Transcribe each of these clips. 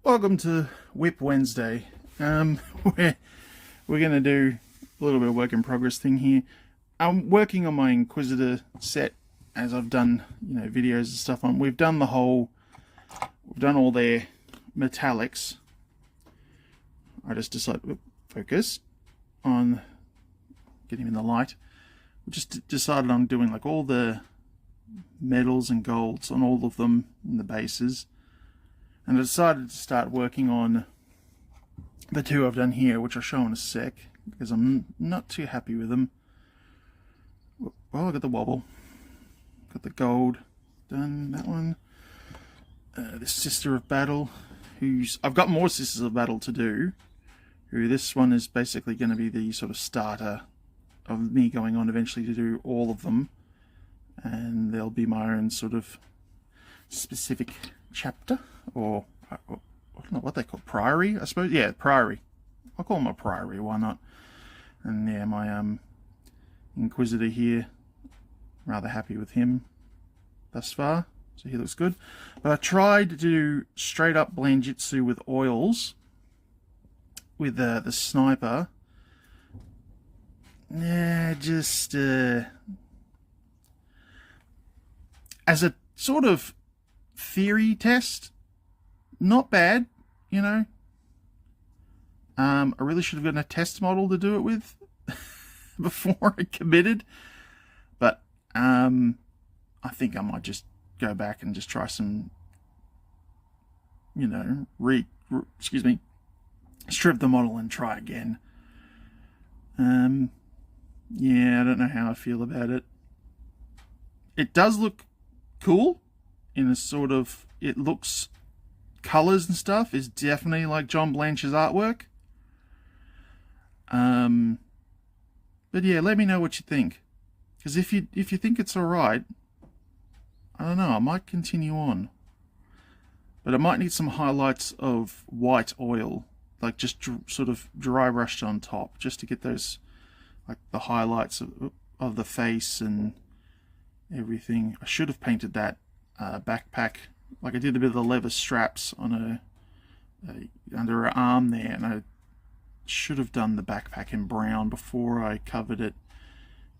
Welcome to Whip Wednesday. We're going to do a little bit of work in progress thing here. I'm working on my Inquisitor set as I've done, videos and stuff on. We've done all their metallics. I just decided to focus on getting him in the light. We just decided on doing like all the metals and golds on all of them in the bases. And I decided to start working on the two I've done here, which I'll show in a sec, because I'm not too happy with them. Well, I got the wobble. Got the gold done, that one. The Sister of Battle, I've got more Sisters of Battle to do. This one is basically going to be the sort of starter of me going on eventually to do all of them. And there'll be my own sort of specific chapter, or I don't know what they call priory, I suppose. Yeah, priory. I'll call them a priory, why not? And yeah, my Inquisitor here, rather happy with him thus far, so he looks good. But I tried to do straight up Blanjitsu with oils with the sniper. Yeah, just as a sort of theory test, not bad, I really should have gotten a test model to do it with before I committed, but I think I might just go back and just try some, strip the model and try again. Yeah, I don't know how I feel about it. It does look cool in a sort of, it looks, colors and stuff is definitely like John Blanche's artwork. But yeah, let me know what you think, because if you think it's alright, I don't know, I might continue on, but I might need some highlights of white oil, like just sort of dry brushed on top, just to get those, like the highlights of the face and everything. I should have painted that backpack, like I did a bit of the leather straps on under her arm there, and I should have done the backpack in brown before I covered it.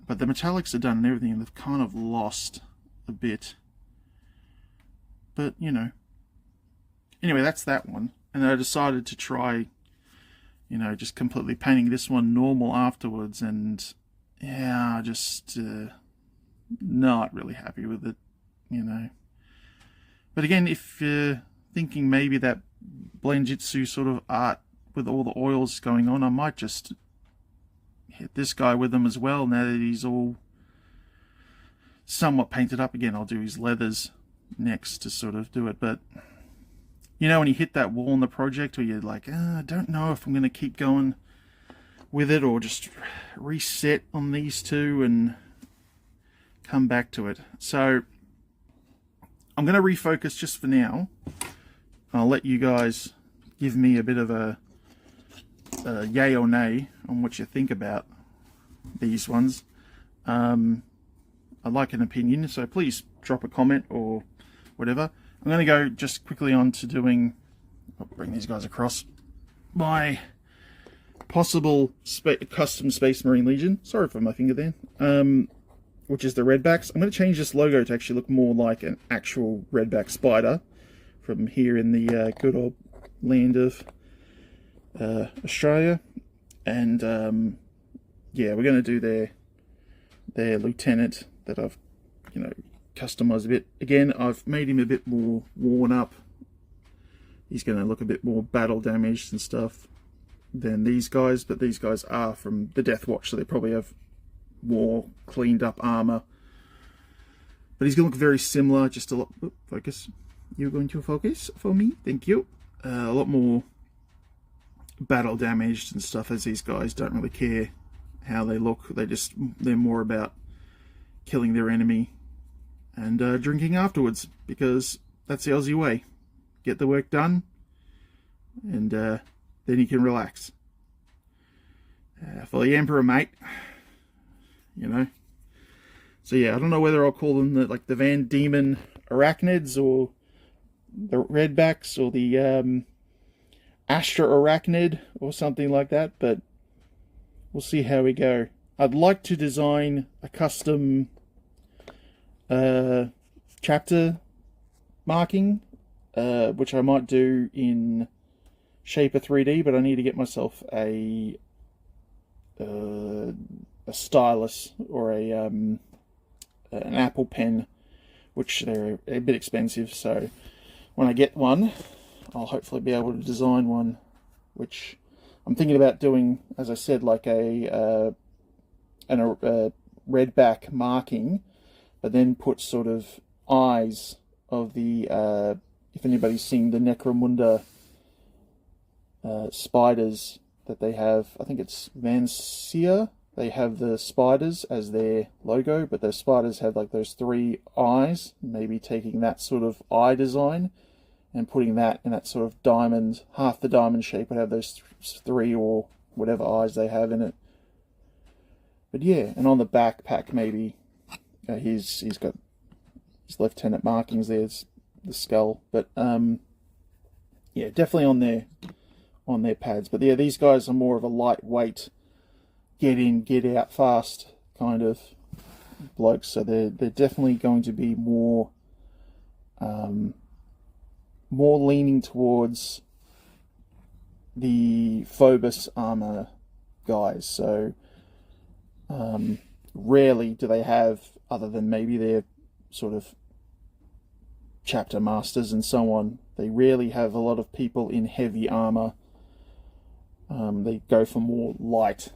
But the metallics are done and everything, and they've kind of lost a bit. But anyway, that's that one. And then I decided to try, just completely painting this one normal afterwards, and yeah, just not really happy with it, But again, if you're thinking maybe that Blanjitsu sort of art with all the oils going on, I might just hit this guy with them as well now that he's all somewhat painted up again. I'll do his leathers next to sort of do it. But when you hit that wall in the project where you're like, I don't know if I'm going to keep going with it or just reset on these two and come back to it. So I'm going to refocus just for now. I'll let you guys give me a bit of a yay or nay on what you think about these ones. I'd like an opinion, so please drop a comment or whatever. I'm going to go just quickly on to doing, I'll bring these guys across, my possible custom Space Marine Legion. Sorry for my finger there. Which is the Redbacks. I'm going to change this logo to actually look more like an actual Redback spider from here in the good old land of Australia. And yeah, we're going to do their lieutenant that I've customized a bit. Again, I've made him a bit more worn up. He's going to look a bit more battle damaged and stuff than these guys, but these guys are from the Death Watch, so they probably have more cleaned up armor. But he's going to look very similar, just a lot... focus. You're going to focus for me? Thank you. A lot more battle damaged and stuff, as these guys don't really care how they look. They're more about killing their enemy and drinking afterwards, because that's the Aussie way. Get the work done, and then you can relax. For the Emperor, mate. So yeah, I don't know whether I'll call them the Van Diemen Arachnids, or the Redbacks, or the Astra Arachnid or something like that, but we'll see how we go. I'd like to design a custom chapter marking, which I might do in Shaper 3D, but I need to get myself a stylus or an Apple pen, which they're a bit expensive. So when I get one, I'll hopefully be able to design one, which I'm thinking about doing, as I said, like a redback marking, but then put sort of eyes of the, if anybody's seen the Necromunda spiders that they have, I think it's Vancia, they have the spiders as their logo, but those spiders have like those 3 eyes, maybe taking that sort of eye design and putting that in that sort of diamond, half the diamond shape would have those 3 or whatever eyes they have in it. But yeah, and on the backpack maybe he's got his lieutenant markings there, the skull. But yeah, definitely on their pads. But yeah, these guys are more of a lightweight, get in, get out fast kind of blokes. So they're definitely going to be more more leaning towards the Phobos armor guys. So rarely do they have, other than maybe their sort of chapter masters and so on, they rarely have a lot of people in heavy armor. They go for more light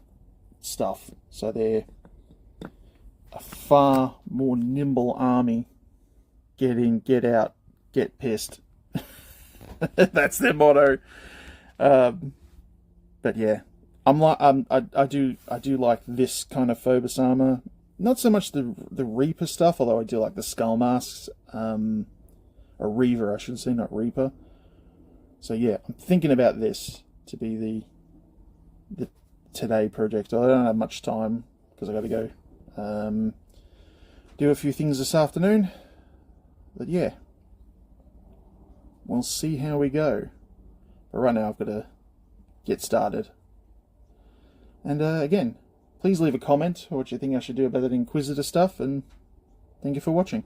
stuff, so they're a far more nimble army. Get in, get out, get pissed. That's their motto. But yeah, I do like this kind of Phobos armor. Not so much the Reaper stuff, although I do like the skull masks. Or Reaver, I should say, not Reaper. So yeah, I'm thinking about this to be the today project. I don't have much time because I got to go do a few things this afternoon. But yeah, we'll see how we go. But right now I've got to get started. And again, please leave a comment what you think I should do about that Inquisitor stuff, and thank you for watching.